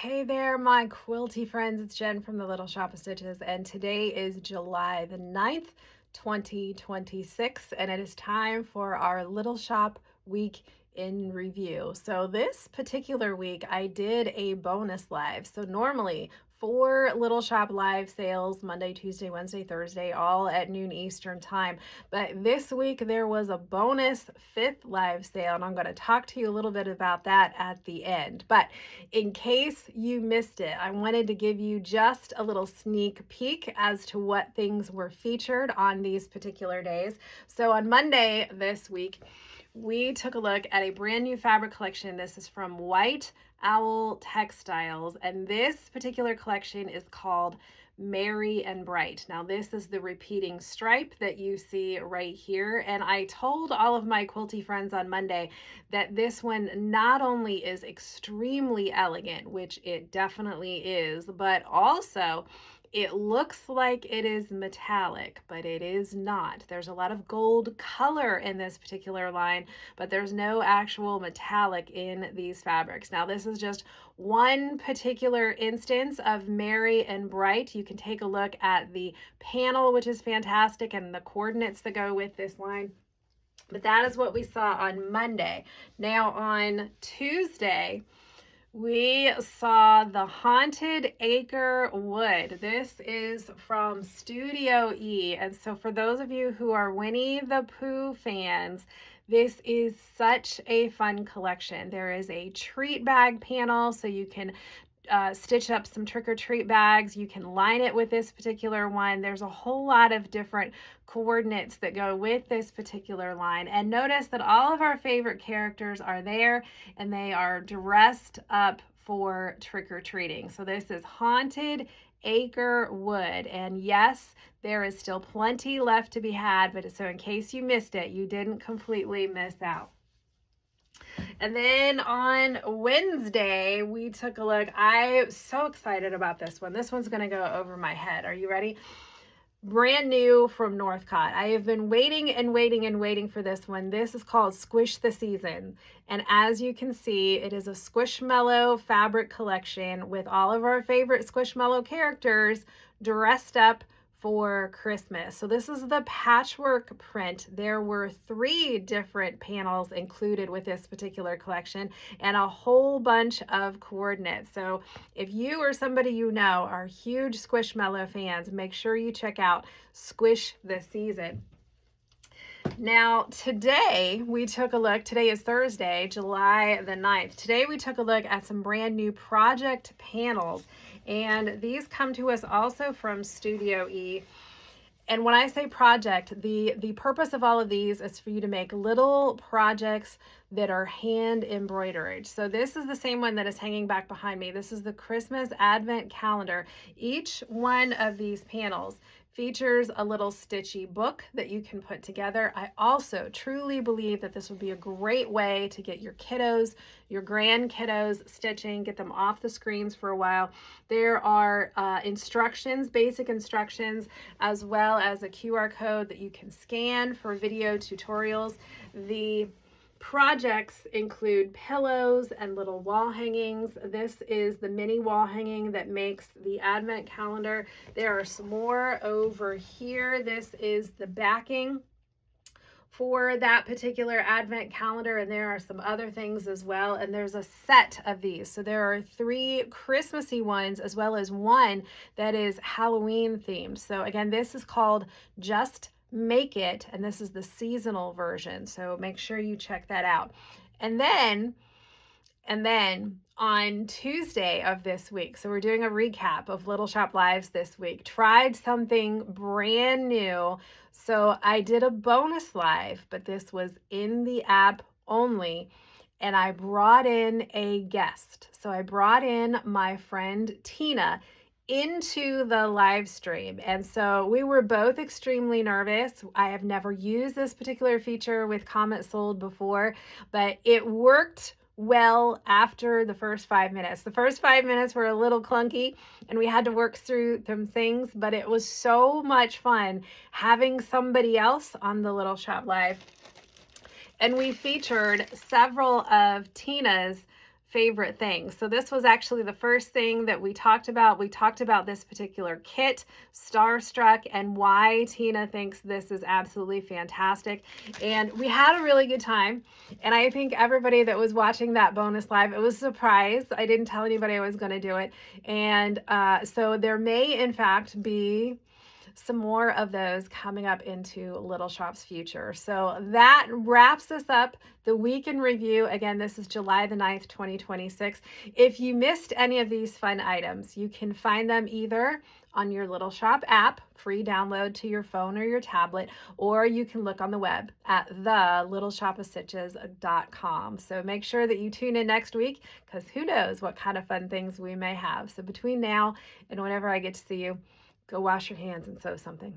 Hey there, my quilty friends. It's Jen from the Little Shop of Stitches, and today is July the 9th, 2026, and it is time for our Little Shop Week in Review. So, this particular week, I did a bonus live. So, normally, 4 Little Shop live sales Monday, Tuesday, Wednesday, Thursday, all at noon Eastern time. But this week there was a bonus 5th live sale, and I'm going to talk to you a little bit about that at the end. But in case you missed it, I wanted to give you just a little sneak peek as to what things were featured on these particular days. So on Monday this week, we took a look at a brand new fabric collection. This is from White Owl Textiles, and this particular collection is called Merry and Bright. Now, this is the repeating stripe that you see right here, and I told all of my quilty friends on Monday that this one not only is extremely elegant, which it definitely is, but also it looks like it is metallic, but it is not. There's a lot of gold color in this particular line, but there's no actual metallic in these fabrics. Now, this is just one particular instance of Merry and Bright. You can take a look at the panel, which is fantastic, and the coordinates that go with this line. But that is what we saw on Monday. Now, on Tuesday, we saw the Haunted Acre Wood. This is from Studio E. And so for those of you who are Winnie the Pooh fans, this is such a fun collection. There is a treat bag panel, so you can stitch up some trick-or-treat bags. You can line it with this particular one. There's a whole lot of different coordinates that go with this particular line. And notice that all of our favorite characters are there, and they are dressed up for trick-or-treating. So this is Haunted Acre Wood, and yes, there is still plenty left to be had, but so in case you missed it, you didn't completely miss out. And then on Wednesday, we took a look. I'm so excited about this one. This one's going to go over my head. Are you ready? Brand new from Northcott. I have been waiting and waiting and waiting for this one. This is called Squish the Season. And as you can see, it is a Squishmallow fabric collection with all of our favorite Squishmallow characters dressed up for Christmas. So this is the patchwork print. There were 3 different panels included with this particular collection and a whole bunch of coordinates. So if you or somebody you know are huge Squishmallow fans, make sure you check out Squish the Season. Now, today we took a look. Today is Thursday, July the 9th. Today we took a look at some brand new project panels, and these come to us also from Studio E. And when I say project, the purpose of all of these is for you to make little projects that are hand embroidered. So this is the same one that is hanging back behind me. This is the Christmas Advent Calendar. Each one of these panels features a little stitchy book that you can put together. I also truly believe that this would be a great way to get your kiddos, your grand kiddos stitching, get them off the screens for a while. There are instructions, basic instructions, as well as a QR code that you can scan for video tutorials. The projects include pillows and little wall hangings. This is the mini wall hanging that makes the Advent calendar. There are some more over here. This is the backing for that particular Advent calendar, and there are some other things as well. And there's a set of these. So there are 3 Christmassy ones as well as one that is Halloween themed. So again, this is called Just Make It, and this is the seasonal version, so make sure you check that out. And then on Tuesday of this week, so we're doing a recap of Little Shop Lives this week, tried something brand new. So I did a bonus live, but this was in the app only, and I brought in a guest. So I brought in my friend Tina into the live stream. And so we were both extremely nervous. I have never used this particular feature with Comment Sold before, but it worked well after the first 5 minutes. The first 5 minutes were a little clunky and we had to work through some things, but it was so much fun having somebody else on the Little Shop Live. And we featured several of Tina's favorite things. So this was actually the first thing that we talked about. We talked about this particular kit, Starstruck, and why Tina thinks this is absolutely fantastic. And we had a really good time. And I think everybody that was watching that bonus live, it was a surprise. I didn't tell anybody I was going to do it. And so there may, in fact, be some more of those coming up into Little Shop's future. So that wraps us up the week in review. Again, this is July the 9th, 2026. If you missed any of these fun items, you can find them either on your Little Shop app, free download to your phone or your tablet, or you can look on the web at thelittleshopofstitches.com. So make sure that you tune in next week, because who knows what kind of fun things we may have. So between now and whenever I get to see you, go wash your hands and sew something.